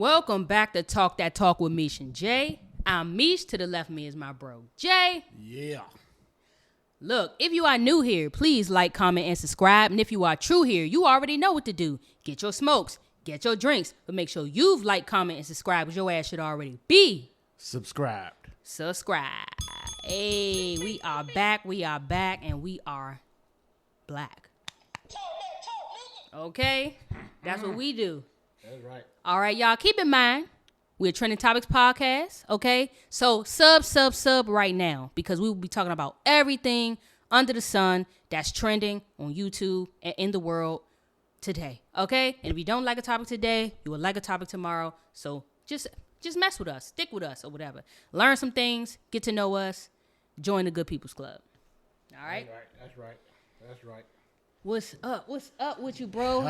Welcome back to Talk That Talk with Meesh and Jay. I'm Meesh. To the left of me is my bro, Jay. Yeah. Look, if you are new here, please like, comment, and subscribe. And if you are true here, you already know what to do. Get your smokes, get your drinks, but make sure you've liked, comment, and subscribed because your ass should already be Subscribed. Hey, we are back, and we are black. Okay? That's what we do. That's right. All right, y'all, keep in mind, we're a Trending Topics podcast, okay? So sub right now because we will be talking about everything under the sun that's trending on YouTube and in the world today, okay? And if you don't like a topic today, you will like a topic tomorrow. So just mess with us, stick with us or whatever. Learn some things, get to know us, join the Good People's Club. All right? That's right. What's up with you, bro?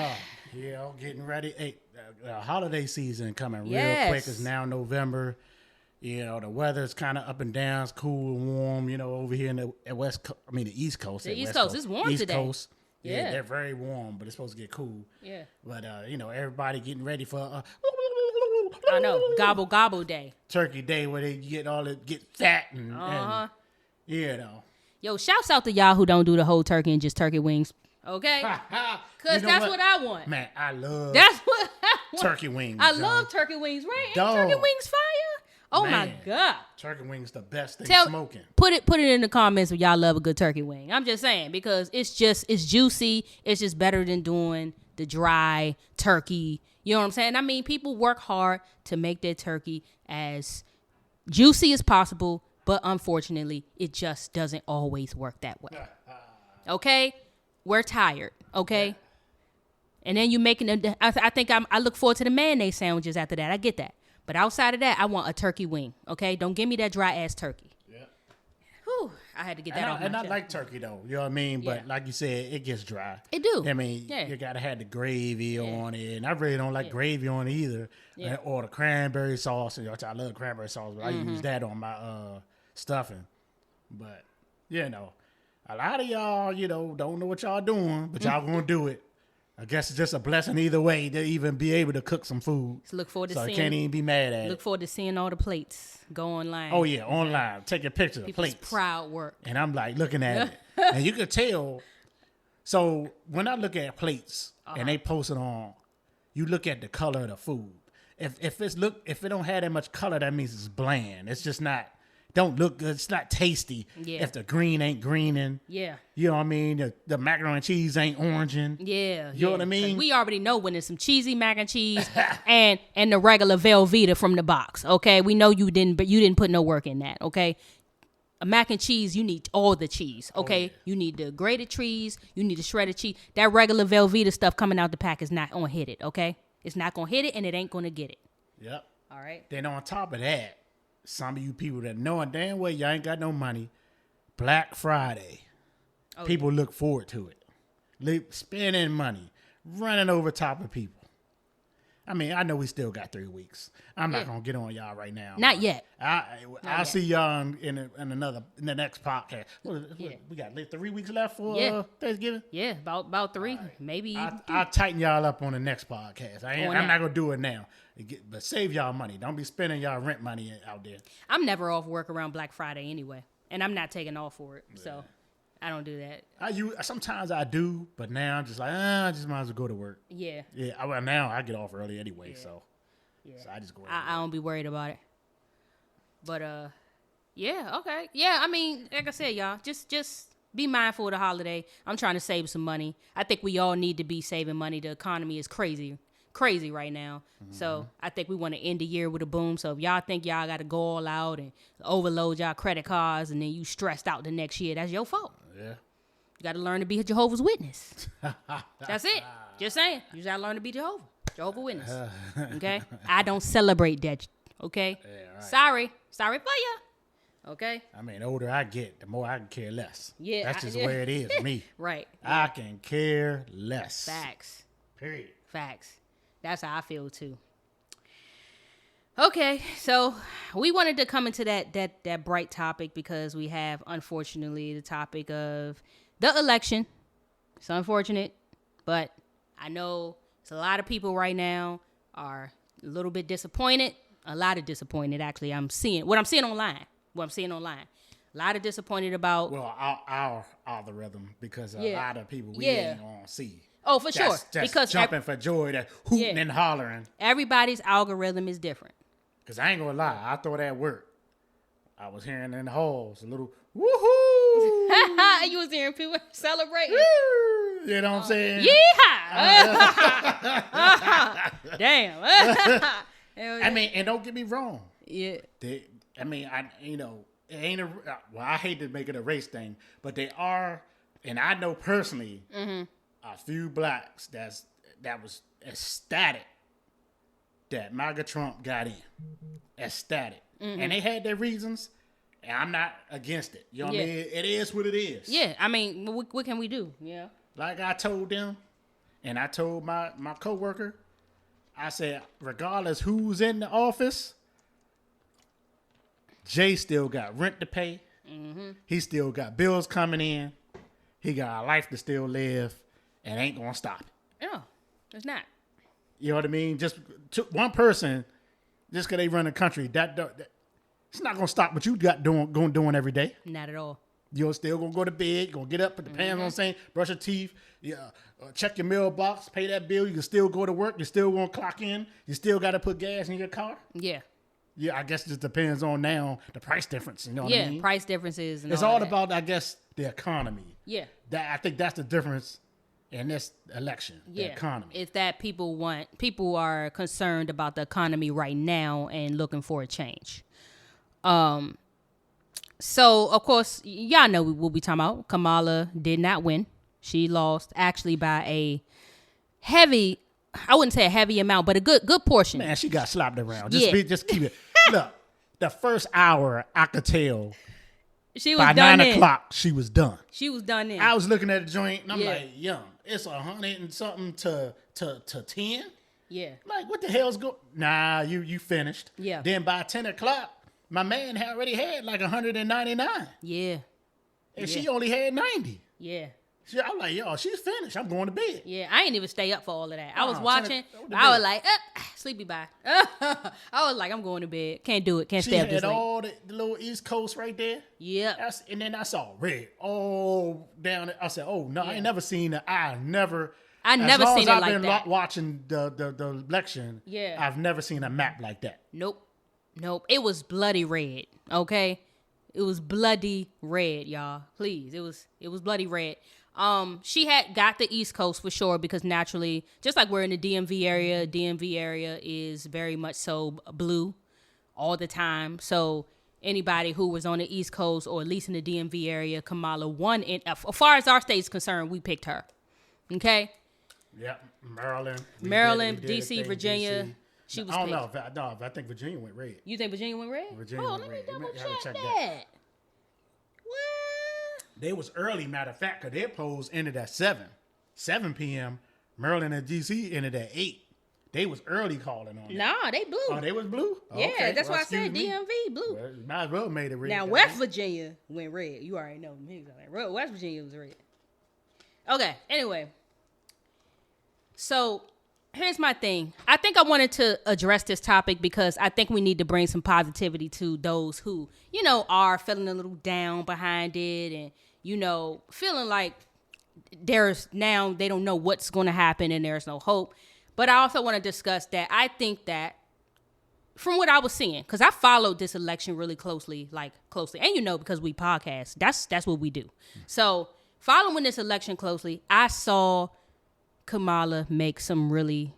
Yeah, getting ready. Hey, holiday season coming real Yes. quick. It's now November. You know, the weather's kind of up and down. It's cool and warm. You know, over here in the East Coast. The East Coast. It's warm today. East Coast. Yeah. They're very warm, but it's supposed to get cool. Yeah. But, everybody getting ready for I know. Gobble gobble day. Turkey Day where they get fat and Yo, shouts out to y'all who don't do the whole turkey and just turkey wings. Okay? Because that's what I want. Man, I love That's what I want. turkey wings. I love turkey wings, right? Ain't Dog. turkey wings fire? Oh, my God. Turkey wings the best thing smoking. Put it in the comments if y'all love a good turkey wing. I'm just saying because it's juicy. It's just better than doing the dry turkey. You know what I'm saying? I mean, people work hard to make their turkey as juicy as possible, but unfortunately, it just doesn't always work that way. Okay? We're tired, okay? And then you making them. I look forward to the mayonnaise sandwiches after that. I get that. But outside of that, I want a turkey wing, okay? Don't give me that dry ass turkey. Yeah. Whew, I had to get that off my chest. And I like turkey though, you know what I mean? But like you said, it gets dry. It do. I mean, you gotta have the gravy on it, and I really don't like gravy on it either. Yeah. Or the cranberry sauce. I love cranberry sauce, but I use that on my stuffing. But a lot of y'all, don't know what y'all doing, but y'all gonna do it. I guess it's just a blessing either way to even be able to cook some food. So look forward to seeing. So I can't even be mad at it. Look forward to seeing all the plates go online. Oh yeah, online. Take a picture of People's plates. Proud work. And I'm like looking at it, and you can tell. So when I look at plates and they post it on, you look at the color of the food. If it don't have that much color, that means it's bland. It's just not. Don't look good. It's not tasty. Yeah. If the green ain't greening. Yeah. You know what I mean? The macaroni and cheese ain't oranging. Yeah. You know what I mean? We already know when there's some cheesy mac and cheese and the regular Velveeta from the box. Okay. We know you didn't put no work in that. Okay. A mac and cheese, you need all the cheese. Okay. Oh, yeah. You need the grated cheese. You need the shredded cheese. That regular Velveeta stuff coming out the pack is not gonna hit it. Okay. It's not gonna hit it and it ain't gonna get it. Yep. All right. Then on top of that, some of you people that know damn well y'all ain't got no money, Black Friday, people look forward to it. Spending money, running over top of people. I mean, I know we still got 3 weeks. I'm not going to get on y'all right now. Not yet. I'll see y'all in the next podcast. We got 3 weeks left for Thanksgiving? Yeah, about 3, maybe. I'll tighten y'all up on the next podcast. I'm not going to do it now. But save y'all money. Don't be spending y'all rent money out there. I'm never off work around Black Friday anyway. And I'm not taking off for it. So I don't do that. Sometimes I do, but now I'm just like, I just might as well go to work. Yeah. Yeah. Now I get off early anyway, so I just go. I don't be worried about it. But okay. Yeah, I mean, like I said, y'all, just be mindful of the holiday. I'm trying to save some money. I think we all need to be saving money. The economy is crazy right now. So I think we want to end the year with a boom. So if y'all think y'all got to go all out and overload y'all credit cards and then you stressed out the next year, that's your fault. Yeah. You got to learn to be a Jehovah's Witness. That's it. Just saying. You just got to learn to be Jehovah's Witness. Okay? I don't celebrate that. Okay? Yeah, right. Sorry for you. Okay? I mean, the older I get, the more I can care less. Yeah. That's just the way it is for me. Right. I can care less. Facts. Period. Facts. That's how I feel too. Okay, so we wanted to come into that bright topic because we have, unfortunately, the topic of the election. It's unfortunate, but I know it's a lot of people right now are A little bit disappointed. A lot of disappointed, actually. I'm seeing online. A lot of disappointed about. Well, our algorithm, because a lot of people we ain't gonna see. Oh, for sure. That's because jumping for joy, that hooting and hollering. Everybody's algorithm is different. Because I ain't gonna lie, I thought at work, I was hearing in the halls a little woohoo. You was hearing people celebrating. You know what I'm saying? Yeehaw! Damn. I mean, and don't get me wrong. Yeah. It ain't I hate to make it a race thing, but they are, and I know personally, a few blacks that was ecstatic that MAGA Trump got in. Ecstatic. And they had their reasons, and I'm not against it. You know what I mean? It is what it is. Yeah, I mean, what can we do? Yeah. Like I told them, and I told my coworker, I said, regardless who's in the office, Jay still got rent to pay. He still got bills coming in. He got a life to still live, and ain't gonna stop it. No, it's not. You know what I mean? Just one person, just because they run the country, that it's not gonna stop what you got doing every day. Not at all. You're still gonna go to bed, gonna get up, put the pants on, saying, brush your teeth, check your mailbox, pay that bill. You can still go to work. You still won't clock in. You still got to put gas in your car. Yeah. Yeah, I guess it just depends on now the price difference. You know what I mean? Yeah, price differences. And it's all about, I guess, the economy. Yeah. I think that's the difference in this election. Yeah. The economy. It's that people are concerned about the economy right now and looking for a change. So, of course, y'all know what we're talking about. Kamala did not win. She lost actually by a heavy, I wouldn't say a heavy amount, but a good portion. Man, she got slapped around. Just keep it. Look, the first hour, I could tell. She was by done 9 o'clock, she was done. She was done in. I was looking at the joint, and I'm like, it's 100 and something to 10? Yeah. Like, what the hell's going? Nah, you finished. Yeah. Then by 10 o'clock, my man had already had like 199. Yeah. And she only had 90. Yeah. I'm like, yo, she's finished. I'm going to bed. Yeah, I ain't even stay up for all of that. I was watching. I was like, sleepy bye. I was like, I'm going to bed. Can't do it. Can't stay up this late. She had all the little East Coast right there. Yeah. And then I saw red all down it. I said, oh, no, I ain't never seen it. I never seen it like that. I've been watching the election, I've never seen a map like that. Nope. It was bloody red, okay? It was bloody red, y'all. Please. It was bloody red. She had got the East Coast for sure because naturally, just like we're in the DMV area is very much so blue all the time. So anybody who was on the East Coast or at least in the DMV area, Kamala won. As far as our state is concerned, we picked her. Okay? Yep. Maryland. DC, Virginia. DC. She was I don't picked. know. I think Virginia went red. You think Virginia went red? Virginia went let red. me double check that. What? They was early, matter of fact, because their polls ended at 7 p.m. Maryland and D.C. ended at 8. They was early calling on it. Nah, they blue. Oh, they was blue? Yeah, okay. that's why I said DMV blue. Well, might as well made it red. Now, West Virginia went red. You already know. West Virginia was red. Okay, anyway. So, here's my thing. I think I wanted to address this topic because I think we need to bring some positivity to those who, are feeling a little down behind it and, feeling like they don't know what's going to happen and there's no hope. But I also want to discuss that I think that from what I was seeing, because I followed this election really closely. And because we podcast, that's what we do. So following this election closely, I saw Kamala make some really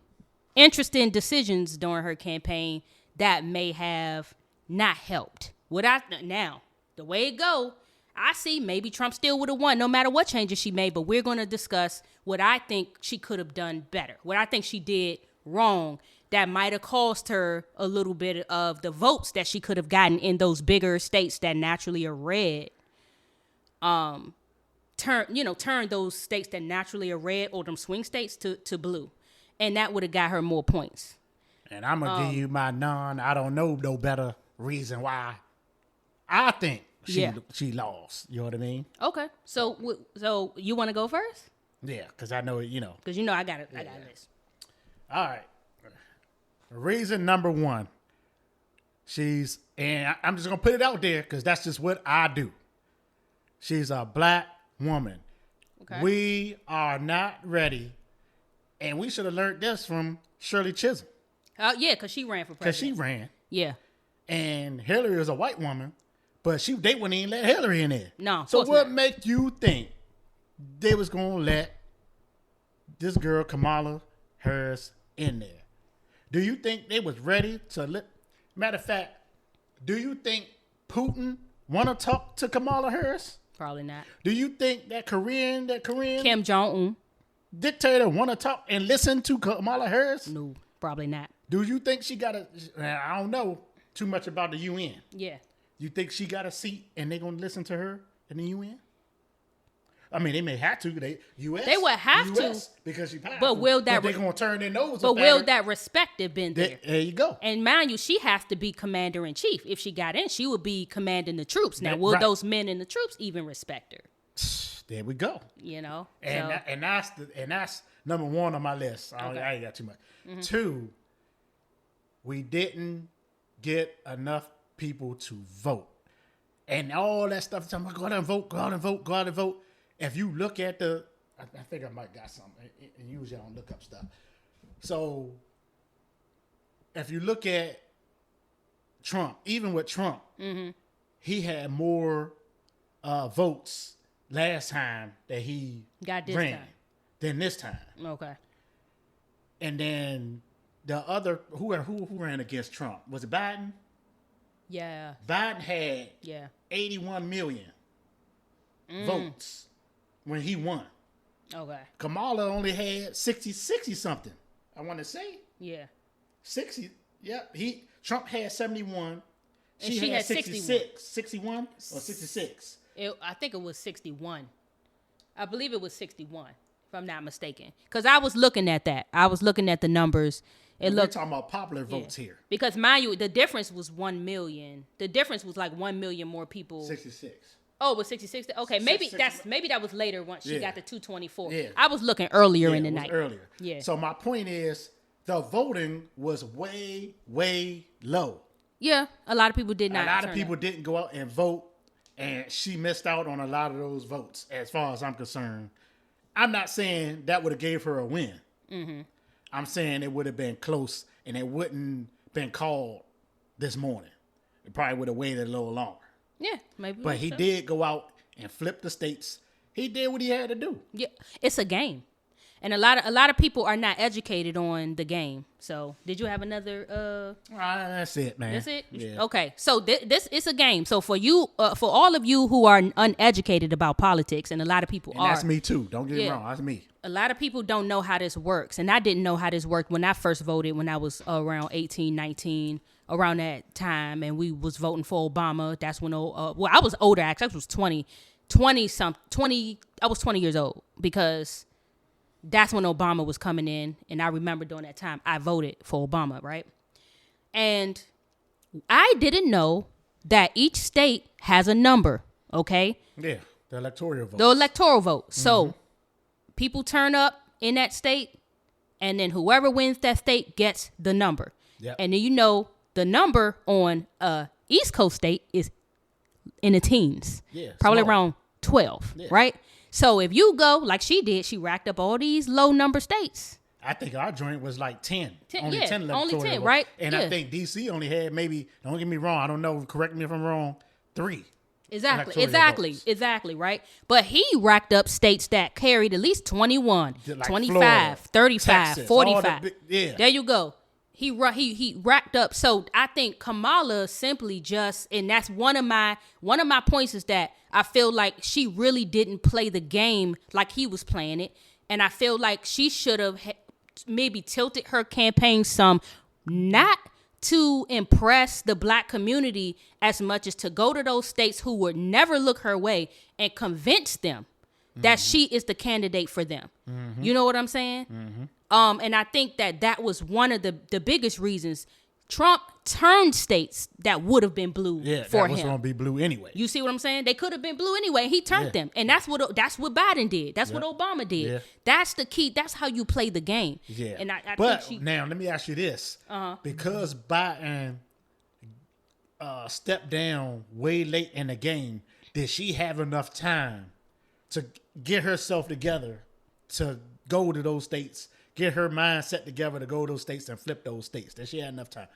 interesting decisions during her campaign that may have not helped. Now, the way it go, I see maybe Trump still would have won no matter what changes she made, but we're going to discuss what I think she could have done better, what I think she did wrong that might have cost her a little bit of the votes that she could have gotten in those bigger states that naturally are red. Turn those states that naturally are red or them swing states to blue. And that would have got her more points. And I'm going to give you my I don't know no better reason why I think she lost. You know what I mean? Okay. So you want to go first? Yeah, because I know, Because I got it. I got this. All right. Reason number one, I'm just going to put it out there because that's just what I do. She's a black woman. Okay. We are not ready. And we should have learned this from Shirley Chisholm. Yeah, because she ran for president. Because she ran. Yeah. And Hillary is a white woman, but they wouldn't even let Hillary in there. No. So what make you think they was going to let this girl, Kamala Harris, in there? Do you think they was ready to matter of fact, do you think Putin want to talk to Kamala Harris? Probably not. Do you think that Korean Kim Jong-un dictator want to talk and listen to Kamala Harris? No, probably not. Do you think she got I don't know too much about the UN. Yeah. You think she got a seat and they going to listen to her in the UN? I mean, they may have to. They would have to because she powerful. But will that? They're gonna turn their nose. But will that respect have been there? There you go. And mind you, she has to be commander in chief. If she got in, she would be commanding the troops. Now, will those men in the troops even respect her? There we go. You know, and that's number one on my list. I ain't got too much. Mm-hmm. 2, we didn't get enough people to vote, and all that stuff. Talking about go out and vote, go out and vote, go out and vote. If you look at I think I might got something, and usually I don't look up stuff. So, if you look at Trump, even with Trump, mm-hmm. he had more votes last time that he ran than this time. Okay. And then the other, who ran against Trump? Was it Biden? Yeah. Biden had 81 million votes when he won. Okay. Kamala only had 60 something. I want to say. Yeah. 60. Yeah. Trump had 71. She had 66. 61 or 66. I think it was 61. I believe it was 61, if I'm not mistaken. Because I was looking at that. I was looking at the numbers. We're talking about popular votes here. Because mind you, the difference was 1 million. The difference was like 1 million more people. 66. Oh, it was 66? Okay, maybe that was later once she got to 224. Yeah. I was looking earlier in the night. Earlier. Yeah. So my point is the voting was way, way low. Yeah, a lot of people did not. A lot of people didn't go out and vote, and she missed out on a lot of those votes as far as I'm concerned. I'm not saying that would have gave her a win. Mm-hmm. I'm saying it would have been close, and it wouldn't been called this morning. It probably would have waited a little longer. Yeah, maybe. But he did go out and flip the states. He did what he had to do. Yeah, it's a game, and a lot of people are not educated on the game. So, did you have another? That's it, man. That's it. Yeah. Okay, so this is a game. So for you, for all of you who are uneducated about politics, and a lot of people are. That's me too. Don't get me wrong. That's me. A lot of people don't know how this works, and I didn't know how this worked when I first voted when I was around 18, 19. Around that time, and we was voting for Obama. That's when, I was older, actually. I was 20. I was 20 years old because that's when Obama was coming in. And I remember during that time, I voted for Obama, right? And I didn't know that each state has a number, okay? Yeah, the electoral vote. The electoral vote. Mm-hmm. So people turn up in that state, and then whoever wins that state gets the number. Yep. And then the number on East Coast state is in the teens. Yeah, probably small. Around 12, right? So if you go like she did, she racked up all these low number states. I think our joint was like 10. Only 10 only 10, right? And I think D.C. only had maybe, don't get me wrong, I don't know, correct me if I'm wrong, 3. Exactly, right? But he racked up states that carried at least 21, like 25, Florida, 35, Texas, 45. There you go. He racked up. So I think Kamala simply and that's one of my points is that I feel like she really didn't play the game like he was playing it. And I feel like she should have maybe tilted her campaign some, not to impress the black community as much as to go to those states who would never look her way and convince them that she is the candidate for them. Mm-hmm. You know what I'm saying? Mm-hmm. And I think that was one of the biggest reasons. Trump turned states that would have been blue for that was him. going to be blue anyway. You see what I'm saying? They could have been blue anyway. He turned them, and that's what Biden did. That's what Obama did. Yeah. That's the key. That's how you play the game. Yeah. And I but think now let me ask you this: because Biden stepped down way late in the game, did she have enough time to get herself together to go to those states, get her mindset together to go to those states and flip those states? Did she have enough time?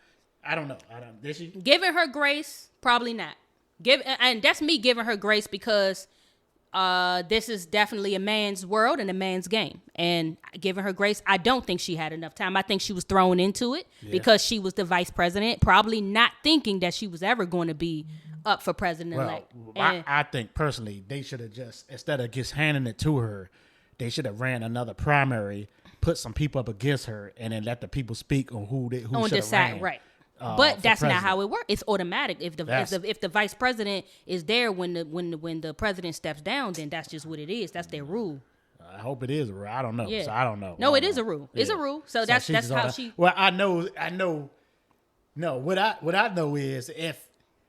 I don't know. Did she? Giving her grace, probably not. And that's me giving her grace because this is definitely a man's world and a man's game. And giving her grace, I don't think she had enough time. I think she was thrown into it because she was the vice president, probably not thinking that she was ever going to be up for president-elect. Well, I think personally they should have just, instead of just handing it to her, they should have ran another primary, put some people up against her, and then let the people speak on who should have ran. Right. But that's president. not how it works. It's automatic. If the vice president is there when the president steps down, then that's just what it is. That's their rule. I hope it is a rule. I don't know. Yeah. So I don't know. No, it is a rule. It's a rule. So that's how she. Well, I know. No, what I know is if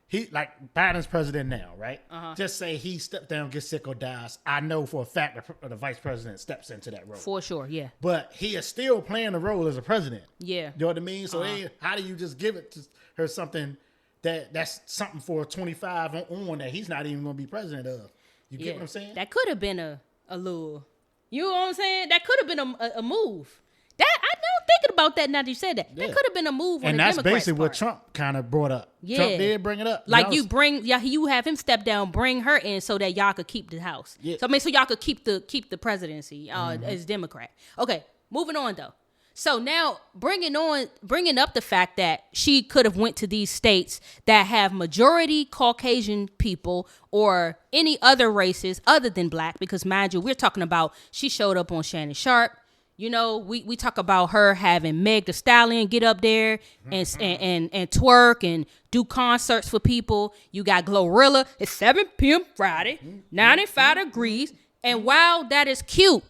he, like Biden's president now, right? Just say he steps down, gets sick or dies. I know for a fact the vice president steps into that role. For sure, yeah. But he is still playing the role as a president. Yeah. You know what I mean? So how do you just give it to her something that's something for 25 on that he's not even going to be president of? You get what I'm saying? That could have been a little, you know what I'm saying? That could have been a move. That I know thinking about that now that you said that. That could have been a move on the Democrats' And that's basically part. what Trump kind of brought up. Yeah. Trump did bring it up. Like you have him step down, bring her in so that y'all could keep the House. Yeah. So y'all could keep the presidency as Democrat. Okay, moving on though. So now bringing up the fact that she could have went to these states that have majority Caucasian people or any other races other than black, because mind you, we're talking about she showed up on Shannon Sharp. You know, we talk about her having Meg Thee Stallion get up there and twerk and do concerts for people. You got Glorilla. It's 7 p.m. Friday, 95 degrees. And while that is cute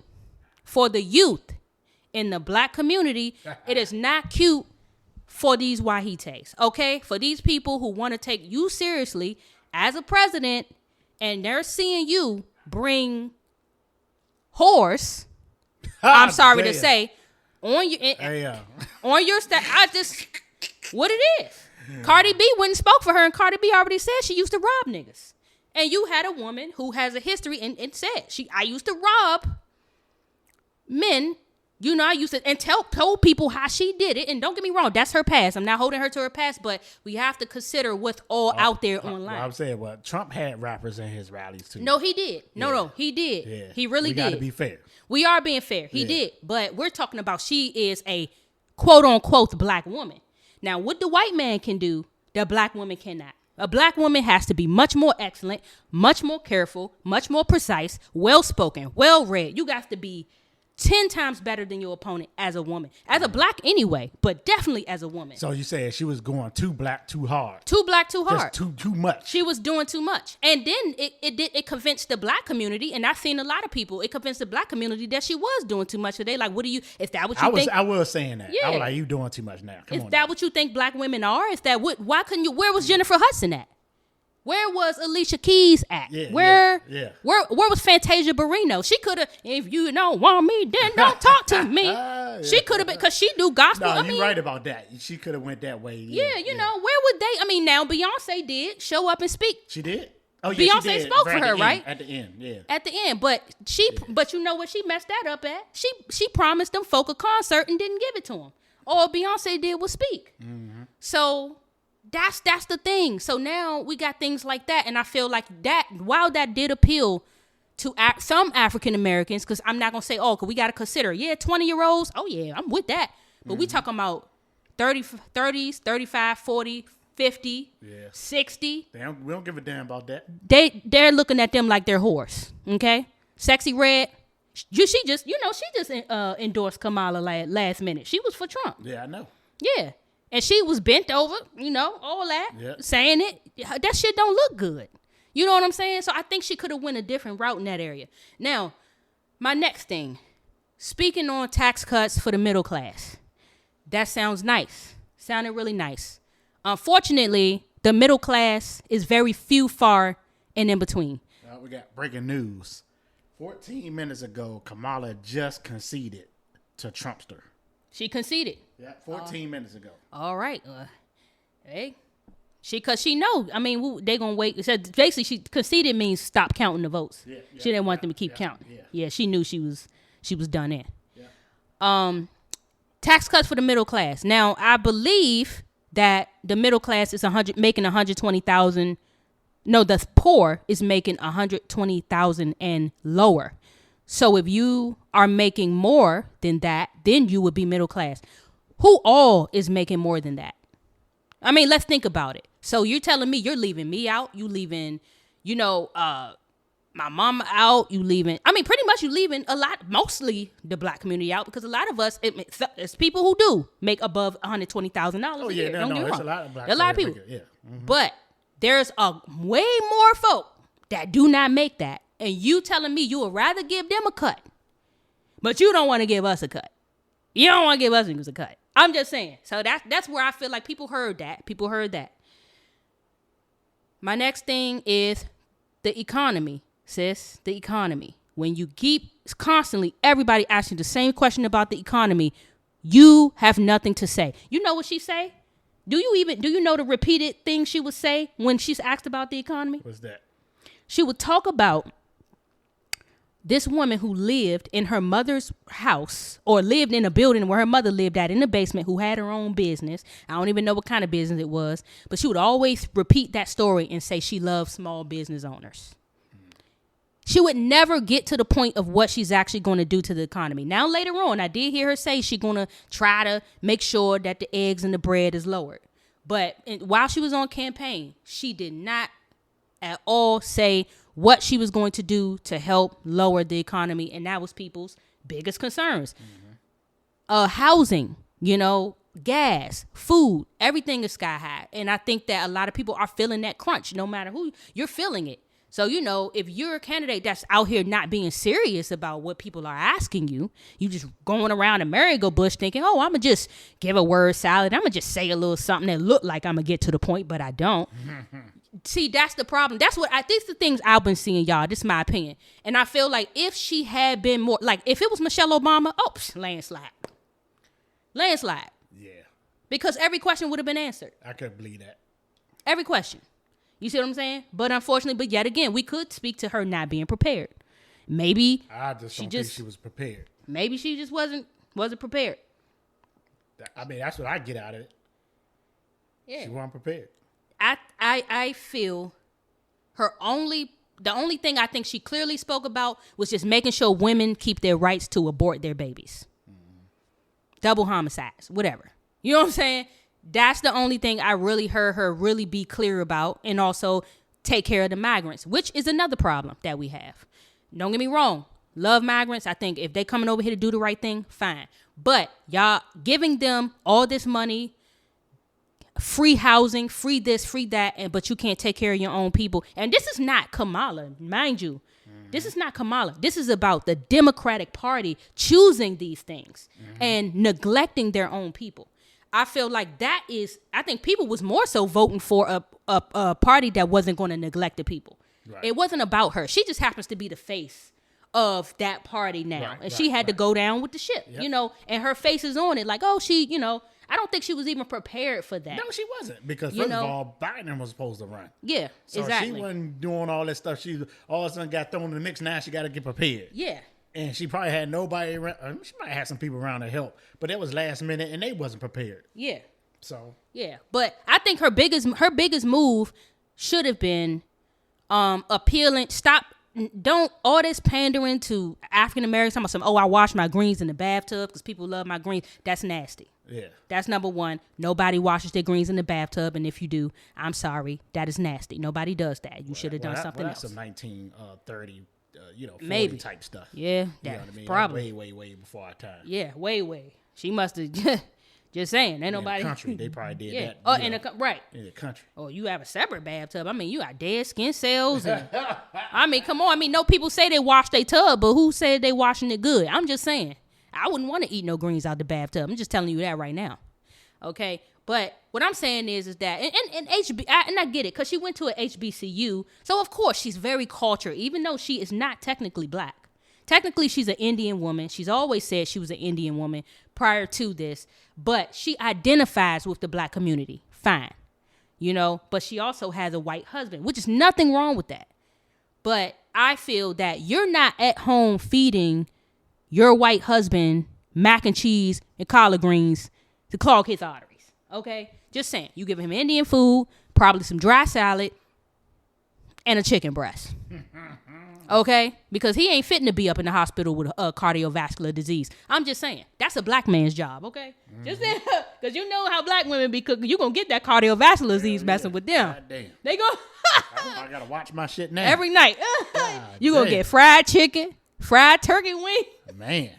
for the youth in the black community, it is not cute for these wahites, okay? For these people who want to take you seriously as a president and they're seeing you bring horse... I'm sorry to say, on your staff, what it is. Cardi B went and spoke for her, and Cardi B already said she used to rob niggas. And you had a woman who has a history and said, I used to rob men. You know, I used to, and told people how she did it. And don't get me wrong, that's her past. I'm not holding her to her past, but we have to consider what's all out there online. Well, I'm saying, Trump had rappers in his rallies too. No, he did. No, he did. Yeah. He really did. We got to be fair. We are being fair. He did. But we're talking about she is a quote unquote black woman. Now, what the white man can do, the black woman cannot. A black woman has to be much more excellent, much more careful, much more precise, well-spoken, well-read. You got to be 10 times better than your opponent as a woman. As a black anyway, but definitely as a woman. So you said she was going too black, too hard. Too black, too hard. Just too much. She was doing too much. And then it convinced the black community, and I've seen a lot of people, it convinced the black community that she was doing too much today. Like, is that what you think? I was saying that. Yeah. I was like, you doing too much now. Come on. Is that what you think black women are? Why couldn't you, where was Jennifer Hudson at? Where was Alicia Keys at? Where was Fantasia Barrino? She could have, if you don't want me, then don't talk to me. She could have been, because she do gospel. No, you're right about that. She could have went that way. Yeah, you know, where would they, now Beyonce did show up and speak. She did? Oh, yeah, Beyonce she did. spoke for her, right? At the end, yeah. At the end, but but you know what she messed that up at? She promised them folk a concert and didn't give it to them. All Beyonce did was speak. Mm-hmm. So... That's the thing. So now we got things like that, and I feel like that while that did appeal to some African Americans, because I'm not gonna say all, because we got to consider 20-year-olds. Oh yeah, I'm with that. But we talking about 30s, 35, 40, 50, 60. We don't give a damn about that. They're looking at them like they're horse. Okay, Sexy Red. She just endorsed Kamala last minute. She was for Trump. Yeah, I know. Yeah. And she was bent over, all that, saying it. That shit don't look good. You know what I'm saying? So I think she could have went a different route in that area. Now, my next thing, speaking on tax cuts for the middle class. That sounds nice. Sounded really nice. Unfortunately, the middle class is very few, far, and in between. We got breaking news. 14 minutes ago, Kamala just conceded to Trumpster. She conceded. Yeah, 14 minutes ago. All right. Hey. Cause she know. I mean, they gonna wait. So basically, she conceded means stop counting the votes. Yeah, she didn't want them to keep counting. Yeah, she knew she was done in. Yeah. Tax cuts for the middle class. Now, I believe that the middle class is making 120,000. No, the poor is making 120,000 and lower. So if you are making more than that, then you would be middle class. Who all is making more than that? I mean, let's think about it. So you're telling me you're leaving me out. You leaving, my mama out. You leaving. I mean, pretty much you leaving mostly the black community out, because a lot of us, it's people who do make above $120,000 a year. Don't get me wrong. A lot of black. A lot of people. Yeah. Mm-hmm. But there's way more folk that do not make that. And you telling me you would rather give them a cut, but you don't want to give us a cut. You don't want to give us a cut. I'm just saying. So that's where I feel like people heard that. My next thing is the economy, sis. The economy. When you keep constantly everybody asking the same question about the economy, you have nothing to say. You know what she say? Do you know the repeated thing she would say when she's asked about the economy? What's that? She would talk about this woman who lived in her mother's house, or lived in a building where her mother lived at in the basement, who had her own business. I don't even know what kind of business it was, but she would always repeat that story and say she loves small business owners. She would never get to the point of what she's actually going to do to the economy. Now, later on, I did hear her say she's going to try to make sure that the eggs and the bread is lowered. But while she was on campaign, she did not at all say what she was going to do to help lower the economy. And that was people's biggest concerns. Mm-hmm. Housing, gas, food, everything is sky high. And I think that a lot of people are feeling that crunch, no matter who, you're feeling it. So, if you're a candidate that's out here not being serious about what people are asking you, you just going around a merry-go bush thinking, oh, I'm going to just give a word salad. I'm going to just say a little something that look like I'm going to get to the point, but I don't. See, that's the problem. That's what these the things I've been seeing, y'all. This is my opinion. And I feel like if she had been more, like if it was Michelle Obama, landslide. Landslide. Yeah. Because every question would have been answered. I could believe that. Every question. You see what I'm saying? But unfortunately, yet again, we could speak to her not being prepared. Maybe I don't think she was prepared. Maybe she just wasn't prepared. I mean, that's what I get out of it. Yeah. She wasn't prepared. I feel the only thing I think she clearly spoke about was just making sure women keep their rights to abort their babies. Mm-hmm. Double homicides, whatever. You know what I'm saying? That's the only thing I really heard her really be clear about, and also take care of the migrants, which is another problem that we have. Don't get me wrong. Love migrants. I think if they coming over here to do the right thing, fine. But y'all giving them all this money, free housing, free this, free that, but you can't take care of your own people. And this is not Kamala, mind you. This is not Kamala. This is about the Democratic Party choosing these things and neglecting their own people. I feel like I think people was more so voting for a party that wasn't going to neglect the people. Right. It wasn't about her. She just happens to be the face of that party now. And she had to go down with the ship, and her face is on it. Like, oh, I don't think she was even prepared for that. No, she wasn't. Because first of all, Biden was supposed to run. Yeah, so exactly. She wasn't doing all that stuff. She all of a sudden got thrown in the mix. Now she got to get prepared. Yeah. And she probably had nobody around. She might have had some people around to help. But it was last minute and they wasn't prepared. Yeah. So. Yeah. But I think her biggest move should have been appealing. Don't all this pandering to African Americans. Talking about some, I wash my greens in the bathtub because people love my greens. That's nasty. Yeah. That's number one. Nobody washes their greens in the bathtub, and if you do, I'm sorry. That is nasty. Nobody does that. You should have done something else. That's a 1930, 40 maybe type stuff. Yeah, you know what I mean? Probably way before our time. Yeah, way. She must have just saying. Ain't nobody. In the country, they probably did that. Oh, right. In the country. Oh, you have a separate bathtub. I mean, you got dead skin cells. And, I mean, come on. I mean, no people say they wash their tub, but who said they washing it good? I'm just saying. I wouldn't want to eat no greens out the bathtub. I'm just telling you that right now. Okay. But what I'm saying is that, and I get it, because she went to a HBCU. So, of course, she's very cultured, even though she is not technically black. Technically, she's an Indian woman. She's always said she was an Indian woman prior to this. But she identifies with the black community. Fine. You know, but she also has a white husband, which is nothing wrong with that. But I feel that you're not at home feeding your white husband mac and cheese and collard greens to clog his arteries. Okay? Just saying. You give him Indian food, probably some dry salad, and a chicken breast. Okay? Because he ain't fitting to be up in the hospital with a cardiovascular disease. I'm just saying. That's a black man's job, okay? Just saying. Because you know how black women be cooking. You're going to get that cardiovascular disease messing with them. God damn. They go... I got to watch my shit now. Every night. You going to get fried chicken, fried turkey wing. Man.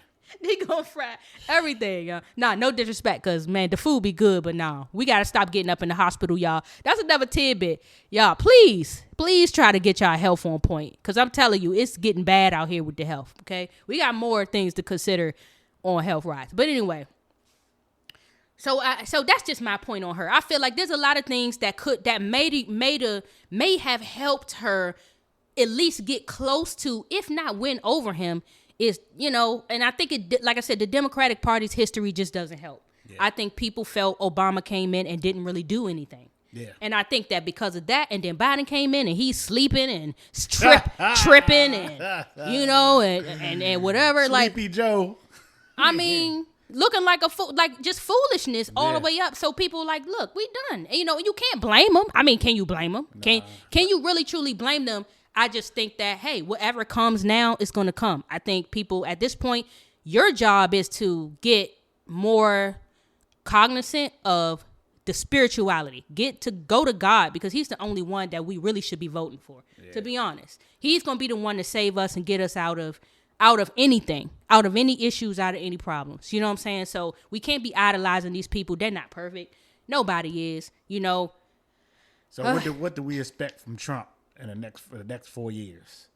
They gonna fry everything, y'all. Nah, no disrespect, because, man, the food be good, but nah, we got to stop getting up in the hospital, y'all. That's another tidbit. Y'all, please try to get y'all health on point, because I'm telling you, it's getting bad out here with the health, okay? We got more things to consider on health rights. But anyway, so that's just my point on her. I feel like there's a lot of things that may have helped her at least get close to, if not win over him, is, you know, and I think it, like I said, the Democratic Party's history just doesn't help. Yeah. I think people felt Obama came in and didn't really do anything. Yeah. And I think that because of that, and then Biden came in and he's sleeping and tripping and, you know, and whatever. Sleepy Joe. I mean, looking like a fool, like just foolishness all the way up. So people like, look, we done. And, you know, you can't blame them. I mean, can you blame them? Nah. Can you really truly blame them? I just think that, hey, whatever comes now is going to come. I think people at this point, your job is to get more cognizant of the spirituality. Go to God, because he's the only one that we really should be voting for, to be honest. He's going to be the one to save us and get us out of anything, out of any issues, out of any problems. You know what I'm saying? So we can't be idolizing these people. They're not perfect. Nobody is, you know. So what do we expect from Trump for the next 4 years?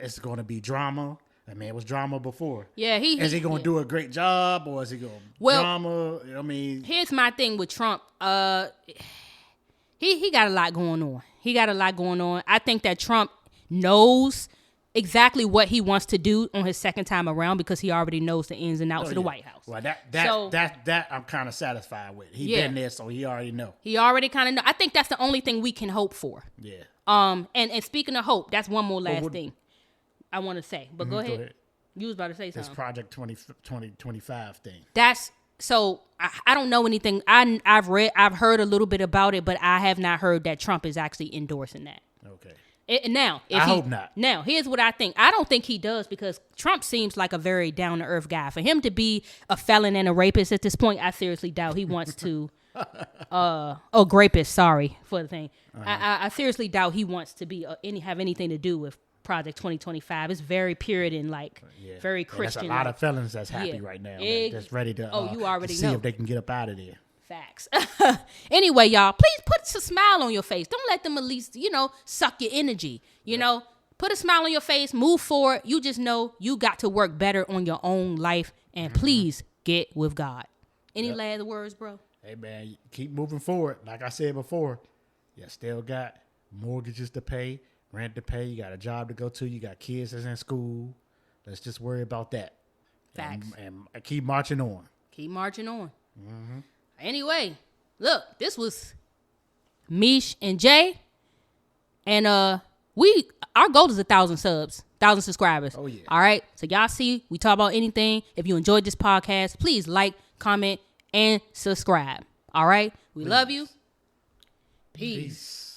It's going to be drama. I mean, it was drama before. Yeah, is he going to do a great job, or is he going drama? I mean, here's my thing with Trump. He got a lot going on. I think that Trump knows exactly what he wants to do on his second time around, because he already knows the ins and outs of the White House. Well, that I'm kind of satisfied with. He been there, so he already know. He already kind of know. I think that's the only thing we can hope for. Yeah. And speaking of hope, that's one more last thing I want to say. But go ahead. You was about to say something. This Project 2025 thing. That's so. I don't know anything. I've heard a little bit about it, but I have not heard that Trump is actually endorsing that. Okay. I hope not. Now, here's what I think. I don't think he does, because Trump seems like a very down-to-earth guy. For him to be a felon and a rapist at this point, I seriously doubt he wants to. Grapist. Sorry for the thing. I seriously doubt he wants to be have anything to do with Project 2025. It's very Puritan, very Christian. There's a lot of felons that's happy right now. That's ready to. You already see know if they can get up out of there. Facts. Anyway, y'all, please put a smile on your face. Don't let them at least, suck your energy. You know, put a smile on your face. Move forward. You just know you got to work better on your own life, and please get with God. Any last words, bro? Hey, man, keep moving forward. Like I said before, you still got mortgages to pay, rent to pay. You got a job to go to. You got kids that's in school. Let's just worry about that. Facts. And keep marching on. Keep marching on. Mm-hmm. Anyway, look, this was Meesh and Jay. And our goal is 1,000 subscribers. Oh, yeah. All right. So y'all see, we talk about anything. If you enjoyed this podcast, please like, comment, and subscribe. All right. We love you. Peace.